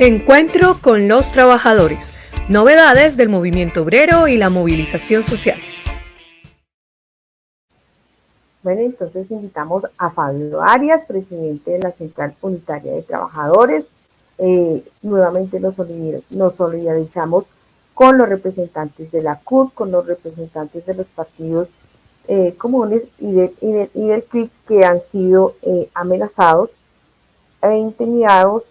Encuentro con los trabajadores. Novedades del movimiento obrero y la movilización social. Bueno, entonces invitamos a Fabio Arias, presidente de la Central Unitaria de Trabajadores. Nuevamente nos solidarizamos con los representantes de la CUT, con los representantes de los partidos comunes y del CLIC que han sido amenazados e intimidados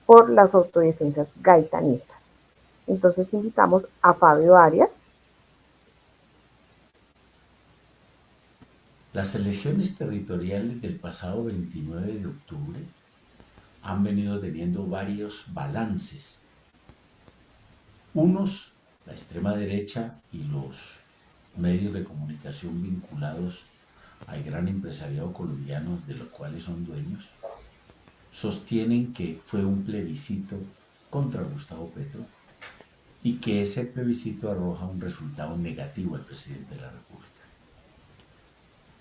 por las autodefensas gaitanistas. Entonces invitamos a Fabio Arias. Las elecciones territoriales del pasado 29 de octubre han venido teniendo varios balances. Unos, la extrema derecha y los medios de comunicación vinculados al gran empresariado colombiano de los cuales son dueños, sostienen que fue un plebiscito contra Gustavo Petro y que ese plebiscito arroja un resultado negativo al presidente de la República.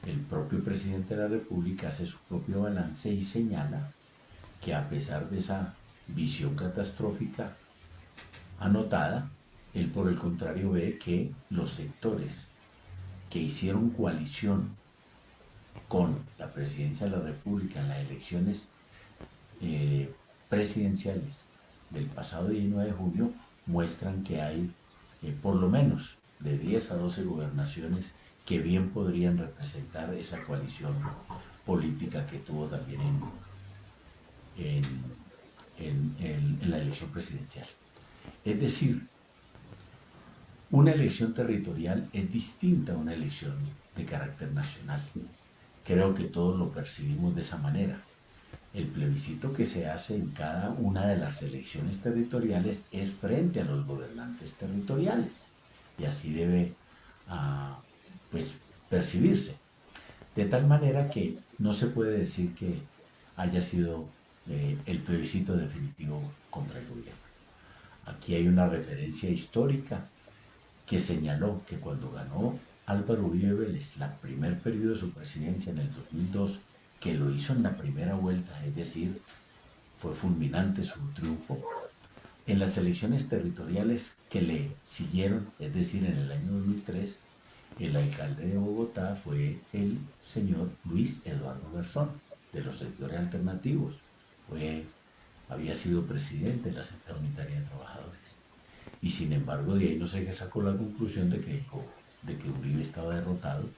El propio presidente de la República hace su propio balance y señala que a pesar de esa visión catastrófica anotada, él por el contrario ve que los sectores que hicieron coalición con la presidencia de la República en las elecciones presidenciales del pasado 19 de junio muestran que hay por lo menos de 10 a 12 gobernaciones que bien podrían representar esa coalición política que tuvo también en la elección presidencial. Es decir, una elección territorial es distinta a una elección de carácter nacional. Creo que todos lo percibimos de esa manera. El plebiscito que se hace en cada una de las elecciones territoriales es frente a los gobernantes territoriales y así debe percibirse. De tal manera que no se puede decir que haya sido el plebiscito definitivo contra el gobierno. Aquí hay una referencia histórica que señaló que cuando ganó Álvaro Uribe Vélez el primer periodo de su presidencia en el 2002, que lo hizo en la primera vuelta, es decir, fue fulminante su triunfo, en las elecciones territoriales que le siguieron, es decir, en el año 2003, el alcalde de Bogotá fue el señor Luis Eduardo Garzón, de los sectores alternativos. Había sido presidente de la Central Unitaria de Trabajadores. Y sin embargo, de ahí no se sacó la conclusión de que Uribe estaba derrotado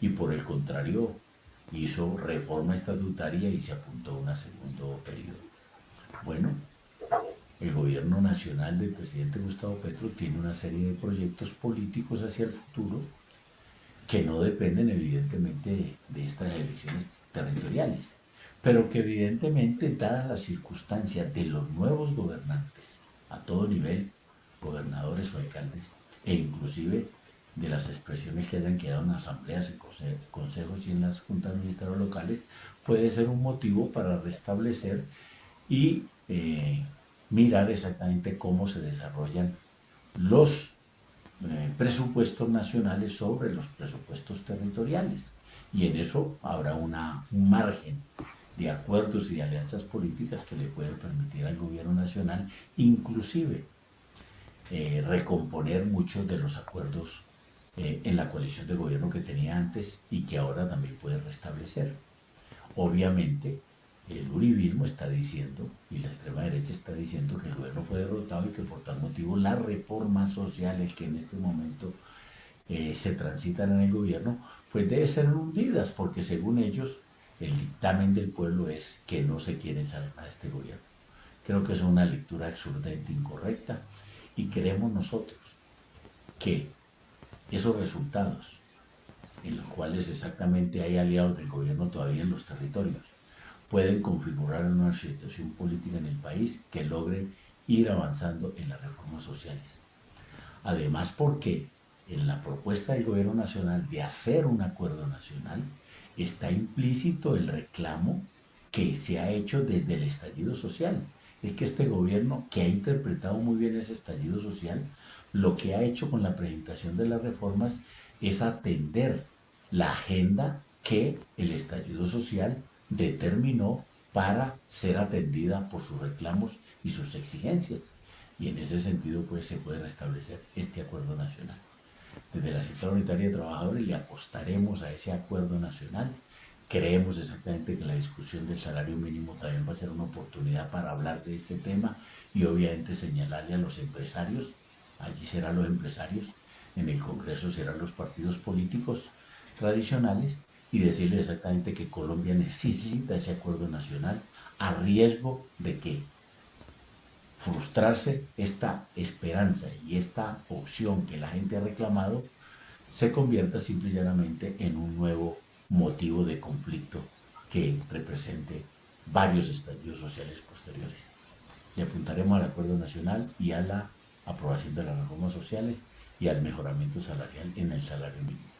y por el contrario hizo reforma estatutaria y se apuntó a un segundo periodo. Bueno, el gobierno nacional del presidente Gustavo Petro tiene una serie de proyectos políticos hacia el futuro que no dependen evidentemente de estas elecciones territoriales, pero que evidentemente, dadas las circunstancias de los nuevos gobernantes a todo nivel, gobernadores o alcaldes, e inclusive de las expresiones que hayan quedado en asambleas, consejos y en las juntas administrativas locales, puede ser un motivo para restablecer y mirar exactamente cómo se desarrollan los presupuestos nacionales sobre los presupuestos territoriales. Y en eso habrá un margen de acuerdos y de alianzas políticas que le pueden permitir al gobierno nacional inclusive recomponer muchos de los acuerdos en la coalición de gobierno que tenía antes y que ahora también puede restablecer. Obviamente, el uribismo está diciendo, y la extrema derecha está diciendo que el gobierno fue derrotado y que por tal motivo las reformas sociales que en este momento se transitan en el gobierno, pues deben ser hundidas, porque según ellos, el dictamen del pueblo es que no se quieren saber nada de este gobierno. Creo que es una lectura absurdamente incorrecta y creemos nosotros que esos resultados, en los cuales exactamente hay aliados del gobierno todavía en los territorios, pueden configurar una situación política en el país que logre ir avanzando en las reformas sociales. Además, porque en la propuesta del gobierno nacional de hacer un acuerdo nacional está implícito el reclamo que se ha hecho desde el estallido social. Es que este gobierno, que ha interpretado muy bien ese estallido social, lo que ha hecho con la presentación de las reformas es atender la agenda que el estallido social determinó para ser atendida por sus reclamos y sus exigencias. Y en ese sentido, pues, se puede restablecer este acuerdo nacional. Desde la Central Unitaria de Trabajadores le apostaremos a ese acuerdo nacional. Creemos exactamente que la discusión del salario mínimo también va a ser una oportunidad para hablar de este tema y obviamente señalarle a los empresarios, allí serán los empresarios, en el Congreso serán los partidos políticos tradicionales, y decirles exactamente que Colombia necesita ese acuerdo nacional a riesgo de que frustrarse esta esperanza y esta opción que la gente ha reclamado se convierta simple y llanamente en un nuevo motivo de conflicto que represente varios estallidos sociales posteriores. Le apuntaremos al acuerdo nacional y a la aprobación de las reformas sociales y al mejoramiento salarial en el salario mínimo.